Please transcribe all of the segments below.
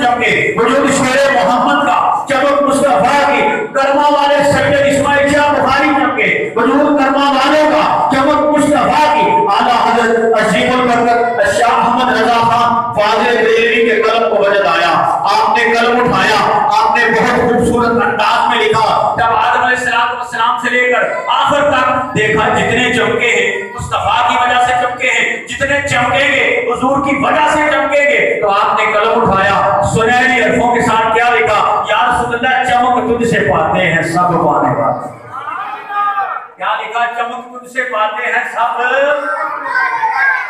चमके वजूद शेरे मोहम्मद का, चमक मुस्तफा की, करमा वाले सैयद इस्माइल शाह बुखारी चमके वजूद करमा वालों का, चमक मुस्तफा की, आला हजरत अजीमुल बरकत शाह अहमद रजा खान फाजिल बरेलवी के कलम को वजद आया। आपने कलम उठाया, आपने बहुत खूबसूरत अंदाज में लिखा। जब आदम अलैहिस्सलाम से लेकर आखिर तक देखा, जितने चमके हैं मुस्तफा की वजह से चमके हैं, जितने चमकेंगे हुजूर की वजह से चमकेंगे। तो आपने कलम उठाया, सुनहरी हरफों के साथ क्या लिखा, या रसूलल्लाह चमक तुझसे पाते हैं सब पाने वाले। क्या लिखा, चमक तुझसे पाते हैं सब,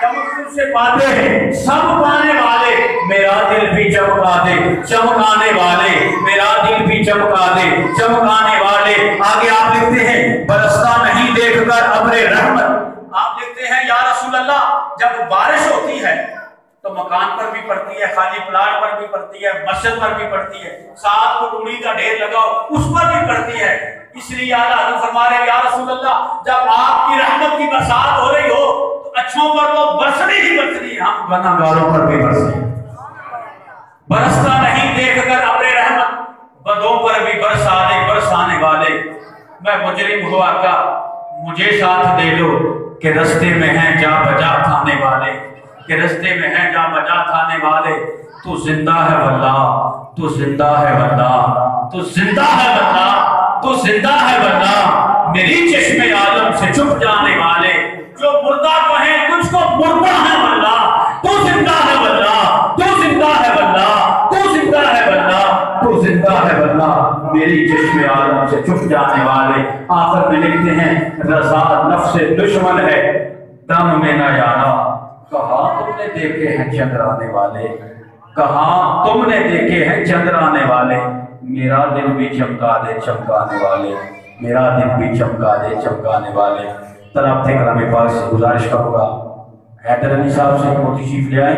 चमक तुझसे पाते हैं सब पाने वाले, मेरा दिल भी चमका दे चमकाने वाले, मेरा दिल भी चमका दे चमकाने वाले। आगे आप लिखते हैं, बरसता नहीं देखकर अब्रे रहमत। आप लिखते हैं, या रसूल अल्लाह जब बारिश होती है तो मकान पर भी पड़ती है, खाली प्लाट पर भी पड़ती है, मस्जिद पर भी पड़ती है, साथ को रूड़ी का ढेर लगाओ उस पर भी पड़ती है। इसलिए आला हज़रत फरमा रहे, या रसूल अल्लाह जब आपकी रहमत की बरसात हो रही हो तो अच्छों पर तो बरसनी ही बरसनी, हम गुनाहगारों पर भी बरसी। बरसता नहीं देखकर अब्रे रहमत, बदों पर भी बरसाने वाले। मैं मुजरिम हुआ का मुझे साथ दे लो, कि रस्ते में हैं जा बजा थाने वाले, के रस्ते में है जा बजा थाने वाले। तू जिंदा है वल्लाह, तू जिंदा है वल्लाह, तू जिंदा है वल्लाह, तू जिंदा है वल्लाह। मेरी चश्मे आलम से चुप जाने वाले, जो मुर्दा कहे तुझको मुर्दा है वल्लाह। तू जिंदा है वल्लाह, तू जिंदा है वल्लाह, तू जिंदा है वल्लाह, तू जिंदा है वल्लाह। मेरी चश्मे आलम से चुप जाने वाले। आखिर में लिखते हैं, रज़ा नफ्स दुश्मन है दम में न यारा। कहाँ तुमने देखे हैं चंद्राने वाले, कहाँ तुमने देखे हैं चंद्राने वाले। मेरा दिल भी चमका दे चमकाने वाले, मेरा दिल भी चमका दे चमकाने वाले। तनाब थे कलाम पाक से गुजारिश करूँगा, हैदर अली साहब से एक मोती शीफ ले आए।